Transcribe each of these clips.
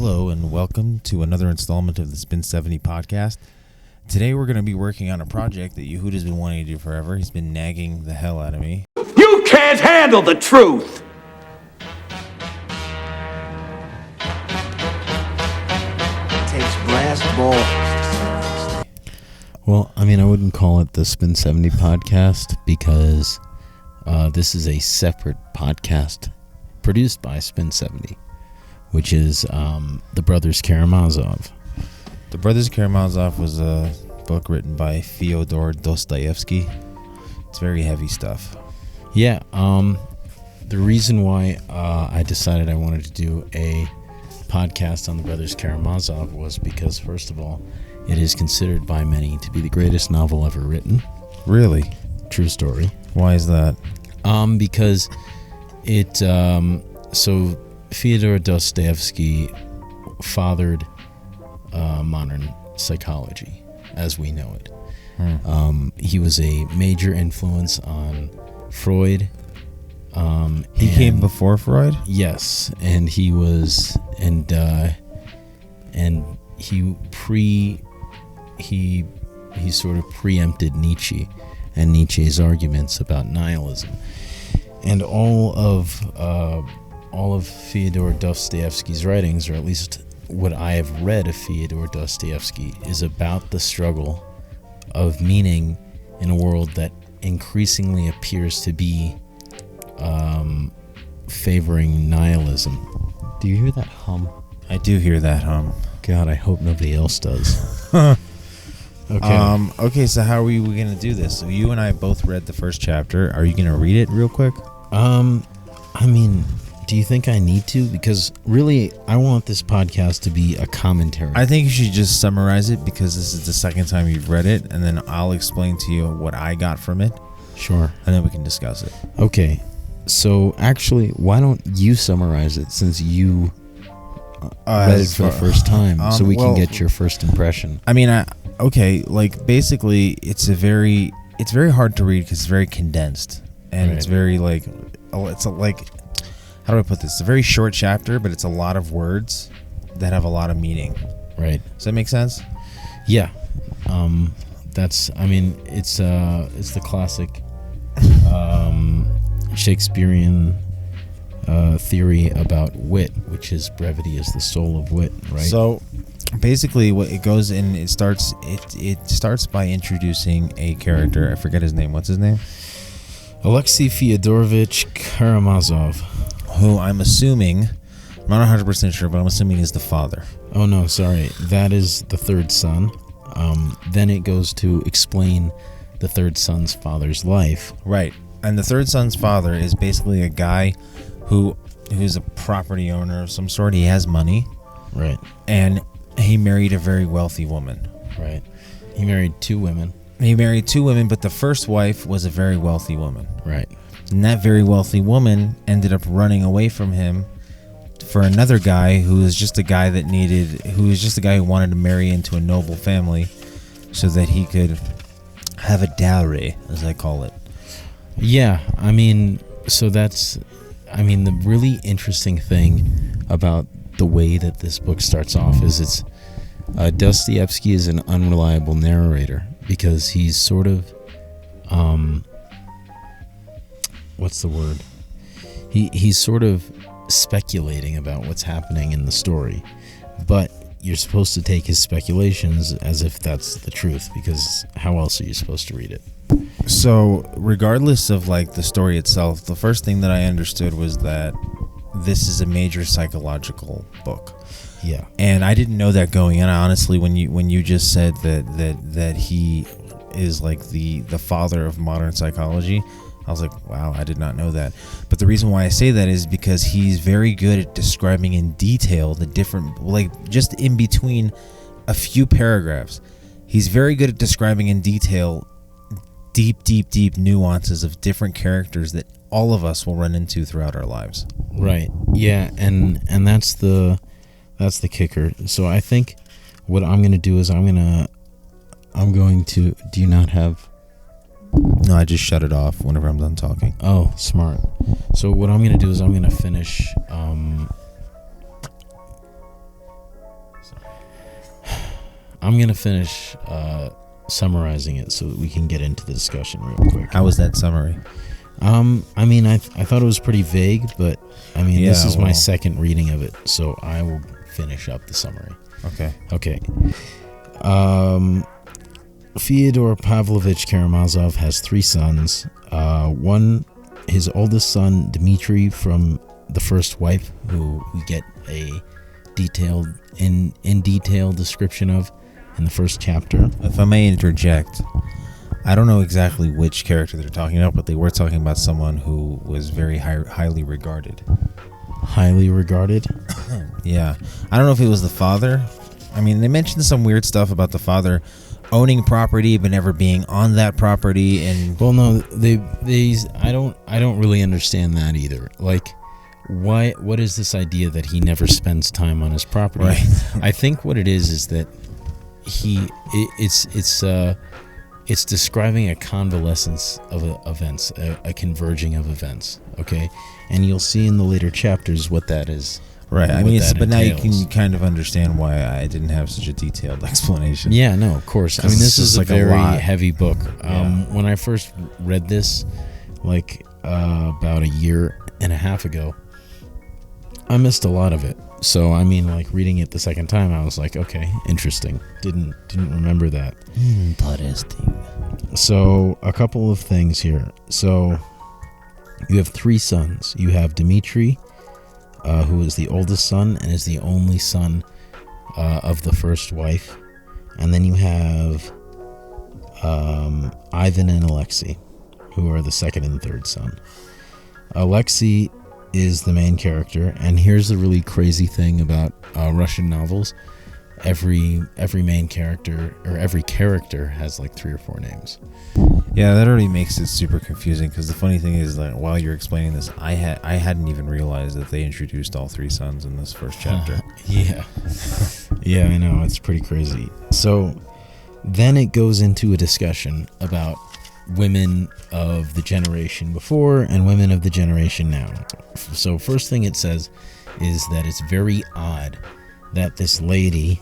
Hello and welcome to another installment of the Spin 70 podcast. Today we're going to be working on a project that Yehuda's been wanting to do forever. He's been nagging the hell out of me. You can't handle the truth! It takes brass balls. Well, I mean, I wouldn't call it the Spin 70 podcast because this is a separate podcast produced by Spin 70, which is the Brothers Karmazov. The Brothers Karmazov was a book written by Fyodor Dostoevsky. It's very heavy stuff. Yeah, the reason why I decided I wanted to do a podcast on the Brothers Karmazov was because, first of all, it is considered by many to be the greatest novel ever written. Really? True story. Why is that? Because it, so Fyodor Dostoevsky fathered modern psychology as we know it. He was a major influence on Freud. He came before Freud? Yes, and he was, and he sort of preempted Nietzsche and Nietzsche's arguments about nihilism, and all of Fyodor Dostoevsky's writings, or at least what I have read of Fyodor Dostoevsky, is about the struggle of meaning in a world that increasingly appears to be favoring nihilism. Do you hear that hum? I do hear that hum. God, I hope nobody else does. Okay. Okay, so how are we going to do this? So you and I both read the first chapter. Are you going to read it real quick? I mean, do you think I need to? Because really, I want this podcast to be a commentary. I think you should just summarize it because this is the second time you've read it, and then I'll explain to you what I got from it. Sure. And then we can discuss it. Okay. So actually, why don't you summarize it since you read it for the first time, so we can get your first impression? I mean, like basically, it's very hard to read because it's very condensed, and Right. it's very like, how do I put this? It's a very short chapter, but it's a lot of words that have a lot of meaning. Right. Does that make sense? Yeah. That's. I mean, it's the classic Shakespearean theory about wit, which is brevity is the soul of wit, right? So basically what it goes in, it starts by introducing a character. I forget his name. What's his name? Alexei Fyodorovich Karamazov, who I'm assuming, I'm not 100% sure, but I'm assuming is the father. Oh no, sorry, that is the third son. Then it goes to explain the third son's father's life. Right. And the third son's father is basically a guy who's a property owner of some sort. He has money. Right. And he married a very wealthy woman. Right. He married two women. But the first wife was a very wealthy woman. Right. And that very wealthy woman ended up running away from him for another guy who was just a guy who wanted to marry into a noble family so that he could have a dowry, as I call it. Yeah, I mean, so that's, I mean, the really interesting thing about the way that this book starts off is it's Dostoevsky is an unreliable narrator because he's sort of, what's the word? He's sort of speculating about what's happening in the story, but you're supposed to take his speculations as if that's the truth, because how else are you supposed to read it? So regardless of like the story itself, the first thing that I understood was that this is a major psychological book. Yeah. And I didn't know that going in. Honestly, when you just said that he is like the father of modern psychology, I was like, wow, I did not know that. But the reason why I say that is because he's very good at describing in detail the different, like just in between a few paragraphs, he's very good at describing in detail deep nuances of different characters that all of us will run into throughout our lives. Right. Yeah, and that's the kicker. So I think what I'm going to do is I'm going to do you not have No, I just shut it off whenever I'm done talking. Oh, smart. So what I'm going to do is I'm going to finish I'm gonna finish summarizing it so that we can get into the discussion real quick. How was that summary? I mean, I thought it was pretty vague, but I mean, Yeah, this is my well. second reading of it, so I will finish up the summary. Okay. Fyodor Pavlovich Karamazov has 3 sons. His oldest son, Dmitry, from the first wife, who we get a detailed description of in the first chapter. If I may interject, I don't know exactly which character they're talking about, but they were talking about someone who was very highly regarded. Highly regarded? Yeah. I don't know if it was the father. I mean, they mentioned some weird stuff about the father owning property but never being on that property, and Well, no, I don't really understand that either. Like, what is this idea that he never spends time on his property? Right. I think what it is that it's describing a convalescence of events, a converging of events. Okay, and you'll see in the later chapters what that is. right. I what mean, that but now you entails. can kind of understand why I didn't have such a detailed explanation. Yeah, no, of course. I 'Cause mean, it's this is just a like a very lot. heavy book. Yeah. When I first read this, like about a year and a half ago, I missed a lot of it. So I mean, like reading it the second time, I was like, okay, interesting. Didn't remember that. Interesting. So a couple of things here. So you have 3 sons. You have Dmitry, who is the oldest son and is the only son of the first wife, and then you have Ivan and Alexei, who are the second and third son. Alexei is the main character, and here's the really crazy thing about Russian novels: every main character or every character has like 3 or 4 names. Yeah, that already makes it super confusing, because the funny thing is that while you're explaining this, I hadn't even realized that they introduced all 3 sons in this first chapter. Yeah, I know, it's pretty crazy. So then it goes into a discussion about women of the generation before and women of the generation now. So first thing it says is that it's very odd that this lady,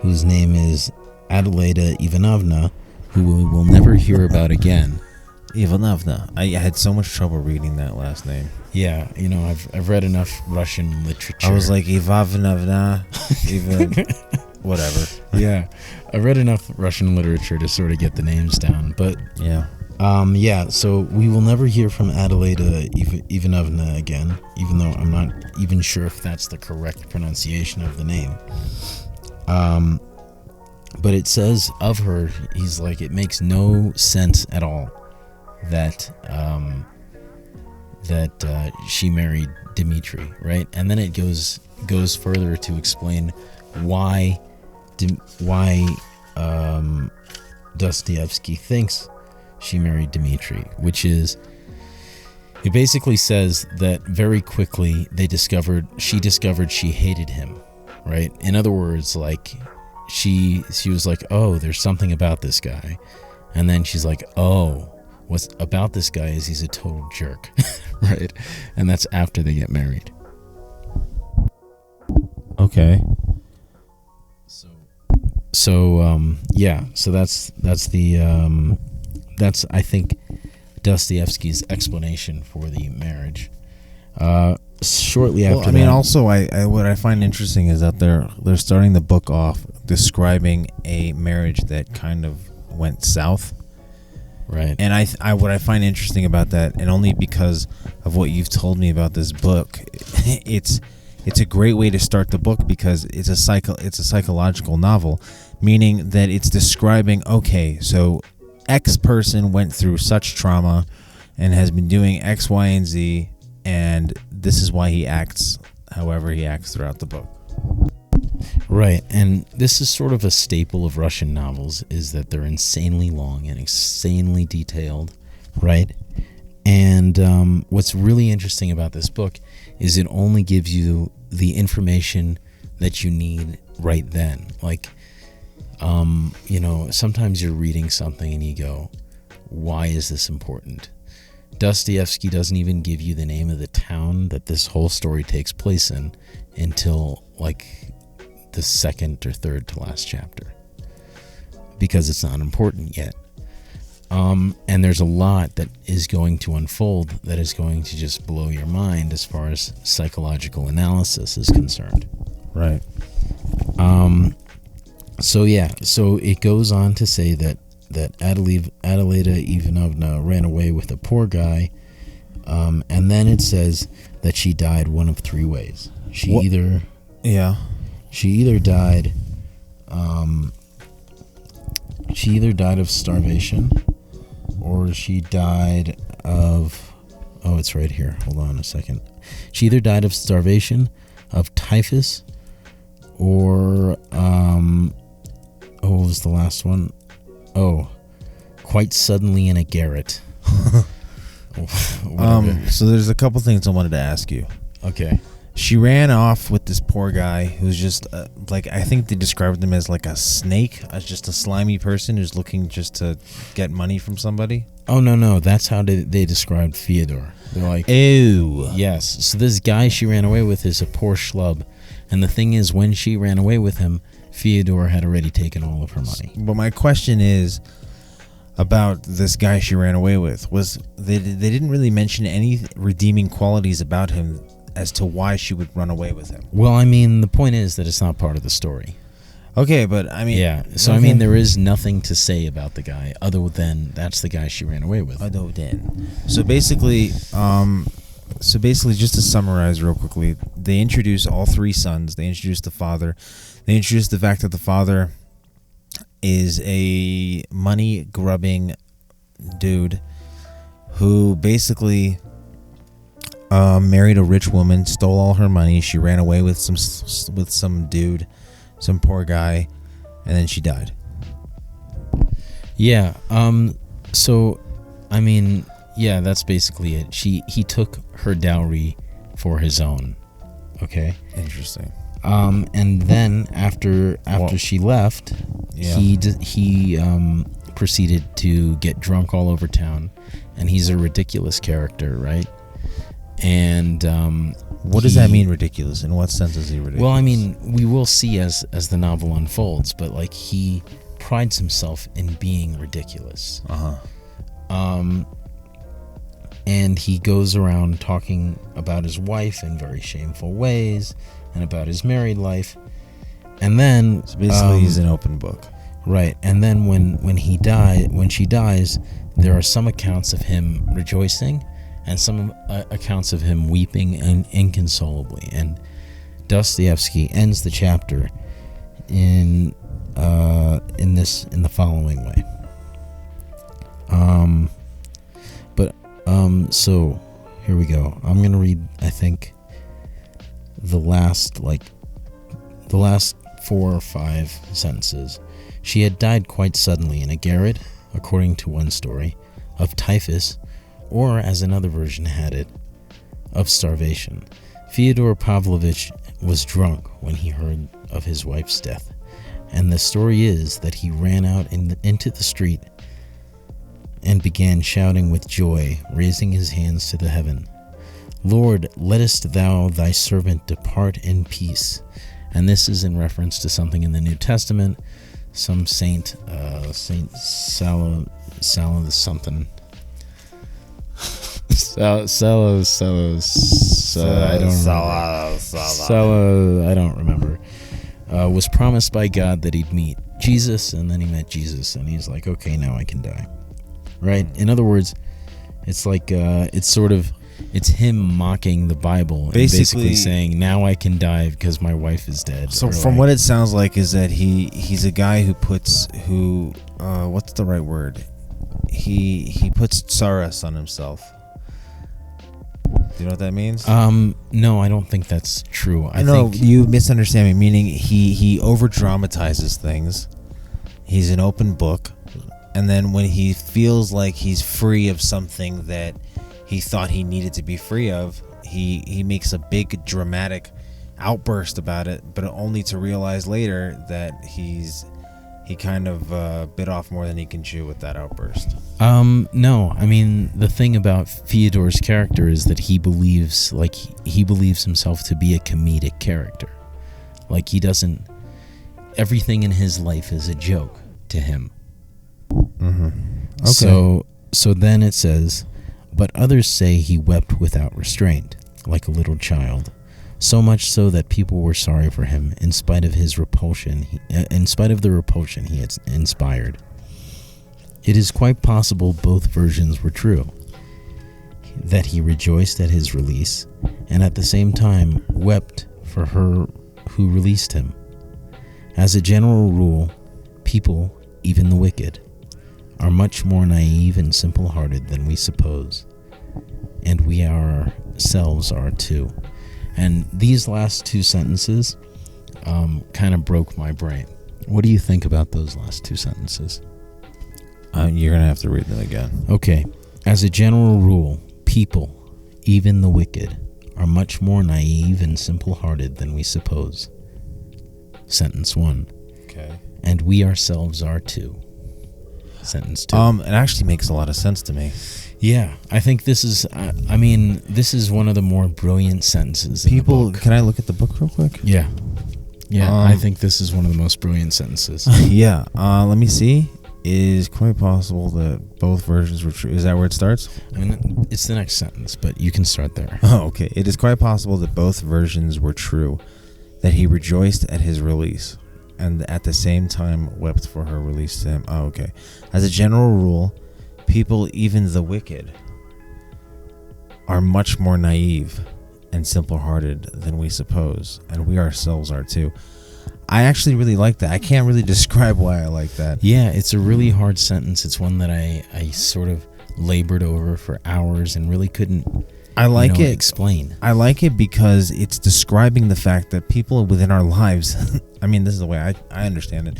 whose name is Adelaida Ivanovna, who we will never hear about again. Ivanovna. I had so much trouble reading that last name. Yeah, you know, I've read enough Russian literature. I was like, Ivanovna, even whatever. yeah, I read enough Russian literature to sort of get the names down. But Yeah. so we will never hear from Adelaida Ivanovna again, even though I'm not even sure if that's the correct pronunciation of the name. But it says of her, he's like, it makes no sense at all that she married Dmitry, right? And then it goes further to explain why Dostoevsky thinks she married Dmitry, which is, it basically says that very quickly she discovered she hated him, right? In other words, like she was like, oh, there's something about this guy, and then she's like, oh, what's about this guy is he's a total jerk, right? And that's after they get married. Okay. So that's I think Dostoevsky's explanation for the marriage. Shortly after Well, I mean, that, also, I what I find interesting is that they're starting the book off describing a marriage that kind of went south. right? And I what I find interesting about that, and only because of what you've told me about this book, it's a great way to start the book, because it's a psychological novel, meaning that it's describing, okay, so X person went through such trauma and has been doing X, Y, and Z, and this is why he acts however he acts throughout the book. Right, and this is sort of a staple of Russian novels, is that they're insanely long and insanely detailed, right? And what's really interesting about this book is it only gives you the information that you need right then. Like, you know, sometimes you're reading something and you go, why is this important? Dostoevsky doesn't even give you the name of the town that this whole story takes place in until like the second or third to last chapter. because it's not important yet. And there's a lot that is going to unfold that is going to just blow your mind as far as psychological analysis is concerned. Right. So it goes on to say that Adelita Ivanovna ran away with a poor guy, and then it says that she died one of three ways. She either died of starvation, or she died of, it's right here, hold on a second. She either died of starvation, of typhus, or what was the last one? Quite suddenly in a garret. So there's a couple things I wanted to ask you. Okay. She ran off with this poor guy who's just like, I think they described him as like a snake, as just a slimy person who's looking just to get money from somebody. Oh, no, that's how they described Fyodor. They're like, ew. Yes, so this guy she ran away with is a poor schlub, and the thing is, when she ran away with him, Fyodor had already taken all of her money. But my question is about this guy she ran away with. Was they didn't really mention any redeeming qualities about him as to why she would run away with him. Well, I mean, the point is that it's not part of the story. Okay, but I mean... Yeah, so okay. I mean, there is nothing to say about the guy other than that's the guy she ran away with. So basically, just to summarize real quickly, they introduce all three sons. They introduce the father. They introduce the fact that the father is a money-grubbing dude who basically married a rich woman, stole all her money. She ran away with some dude, some poor guy, and then she died. Yeah. So, I mean, yeah, that's basically it. He took her dowry for his own. Okay. Interesting. And then after she left, he proceeded to get drunk all over town, and he's a ridiculous character, right? And what does that mean, ridiculous? In what sense is he ridiculous? Well, I mean, we will see as the novel unfolds, but like he prides himself in being ridiculous. And he goes around talking about his wife in very shameful ways and about his married life. And then so basically he's an open book. Right. And then when she dies, there are some accounts of him rejoicing and some accounts of him weeping inconsolably. And Dostoevsky ends the chapter in the following way. So here we go. I'm gonna read, I think, the last 4 or 5 sentences. She had died quite suddenly in a garret, according to one story, of typhus, or as another version had it, of starvation. Fyodor Pavlovich was drunk when he heard of his wife's death, and the story is that he ran out into the street and began shouting with joy, raising his hands to the heaven. Lord, lettest thou thy servant depart in peace. And this is in reference to something in the New Testament, some Saint Salo something. I don't remember. Was promised by God that he'd meet Jesus, and then he met Jesus, and he's like, okay, now I can die. Right? In other words, it's like it's him mocking the Bible and basically saying, now I can die because my wife is dead. So from what it sounds like is that he's a guy what's the right word? He puts tsaras on himself. Do you know what that means? No, I don't think that's true. I think you misunderstand me, meaning he over dramatizes things. He's an open book. And then when he feels like he's free of something that he thought he needed to be free of, he makes a big dramatic outburst about it, but only to realize later that he kind of bit off more than he can chew with that outburst. No, I mean, the thing about Fyodor's character is that he believes himself to be a comedic character. Like, everything in his life is a joke to him. Okay. So then it says, but others say he wept without restraint, like a little child, so much so that people were sorry for him in spite of his repulsion, in spite of the repulsion he had inspired. It is quite possible both versions were true, that he rejoiced at his release and at the same time wept for her who released him. As a general rule, people, even the wicked, are much more naive and simple-hearted than we suppose, and we ourselves are too. And these last two sentences kind of broke my brain. What do you think about those last two sentences? You're gonna have to read them again. Okay. As a general rule, people, even the wicked, are much more naive and simple-hearted than we suppose. Sentence 1. Okay. And we ourselves are too. Sentence 2. It actually makes a lot of sense to me. Yeah, I think this is. I mean, this is one of the more brilliant sentences. People, in the book. can I look at the book real quick? Yeah. I think this is one of the most brilliant sentences. Yeah. Let me see. It is quite possible that both versions were true. Is that where it starts? I mean, it's the next sentence, but you can start there. Oh, okay. It is quite possible that both versions were true, that he rejoiced at his release, and at the same time wept for her release to him. Oh, okay. As a general rule, people, even the wicked, are much more naive and simple-hearted than we suppose, and we ourselves are too. I actually really like that. I can't really describe why I like that. Yeah, it's a really hard sentence. It's one that I sort of labored over for hours and really couldn't explain. I like it because it's describing the fact that people within our lives, I mean, this is the way I understand it.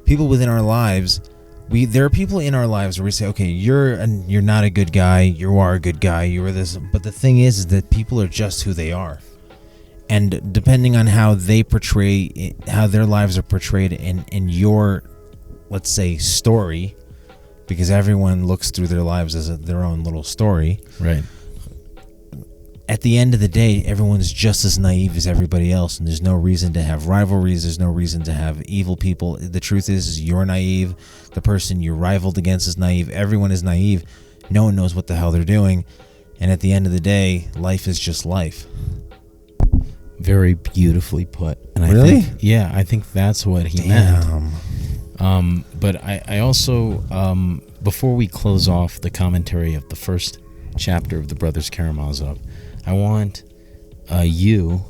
People within our lives, there are people in our lives where we say, okay, you're not a good guy, you are a good guy, you are this. But the thing is that people are just who they are. And depending on how they portray, how their lives are portrayed in your, let's say, story, because everyone looks through their lives as their own little story. Right. At the end of the day, everyone's just as naive as everybody else, and there's no reason to have rivalries. There's no reason to have evil people. The truth is you're naive. The person you're rivaled against is naive. Everyone is naive. No one knows what the hell they're doing. And at the end of the day, life is just life. Very beautifully put. And Really? I think that's what he meant. But I also, before we close off the commentary of the first chapter of the Brothers Karmazov, I want you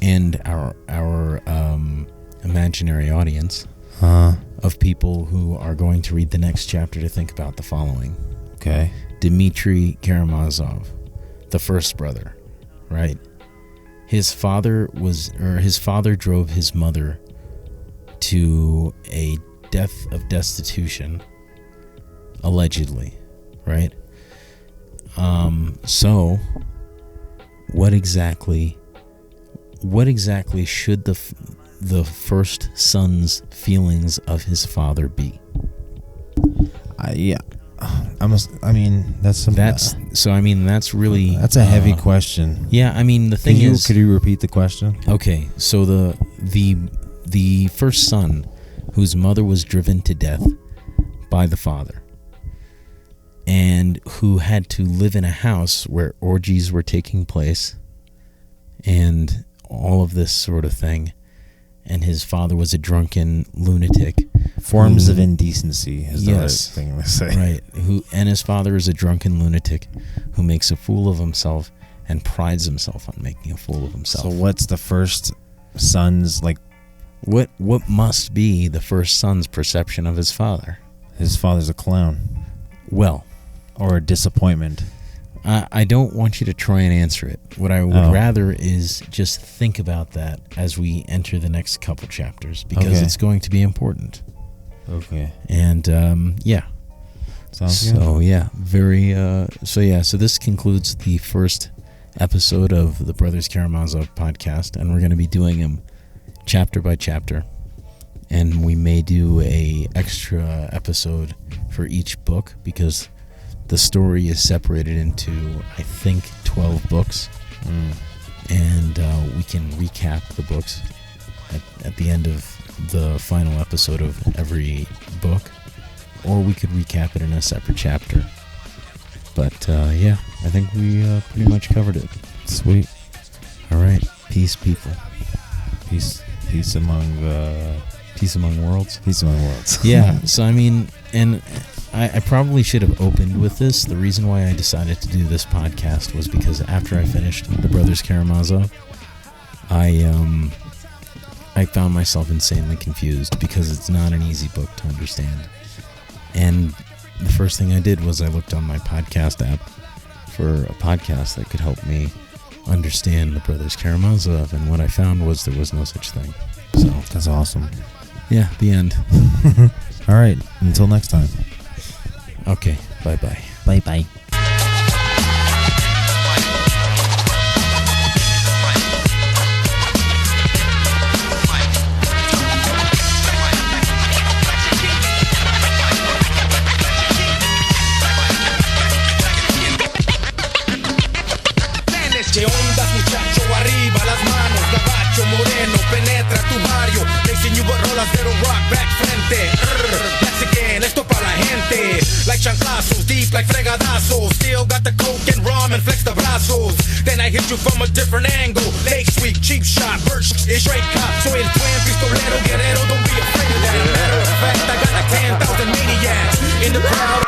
and our imaginary audience of people who are going to read the next chapter to think about the following. Okay. Dmitry Karamazov, the first brother, right? His father drove his mother to a death of destitution, allegedly, right? So what exactly should the first son's feelings of his father be? That's really that's a heavy question. Yeah, I mean the thing is, could you repeat the question? Okay, so the first son, whose mother was driven to death by the father, and who had to live in a house where orgies were taking place, and all of this sort of thing, and his father was a drunken lunatic. Forms of indecency is the right thing to say. Right. And his father is a drunken lunatic who makes a fool of himself and prides himself on making a fool of himself. So what's the first son's, like... What must be the first son's perception of his father? His father's a clown. Well. Or a disappointment. I don't want you to try and answer it. What I would rather is just think about that as we enter the next couple chapters, because it's going to be important. Okay. And yeah. Sounds good. So this concludes the first episode of the Brothers Karmazov podcast, and we're going to be doing them chapter by chapter. And we may do a extra episode for each book, because the story is separated into, I think, 12 books. And we can recap the books at the end of the final episode of every book. or we could recap it in a separate chapter. But yeah, I think we pretty much covered it. Sweet. All right, peace, people. Peace among worlds. Peace among worlds. Yeah. So I mean, and I probably should have opened with this. The reason why I decided to do this podcast was because after I finished the Brothers Karmazov, I found myself insanely confused because it's not an easy book to understand. And the first thing I did was I looked on my podcast app for a podcast that could help me understand the Brothers Karmazov, and what I found was there was no such thing. So That's awesome. yeah, the end. All right. Until next time. Okay, bye-bye. Bye-bye. ¿Qué onda, muchacho? Arriba las manos, gabacho moreno, penetra tu barrio. Racing you but rolas de rock back frente. That's again, esto pa' la gente. Like chanclazos, deep like fregadazos. Still got the coke and rum and flex the brazos. Then I hit you from a different angle. Lake sweep, cheap shot, birch is straight cop. Soy el twin, pistolero, guerrero, don't be afraid of that. Matter of fact, I got like 10,000 maniacs in the crowd.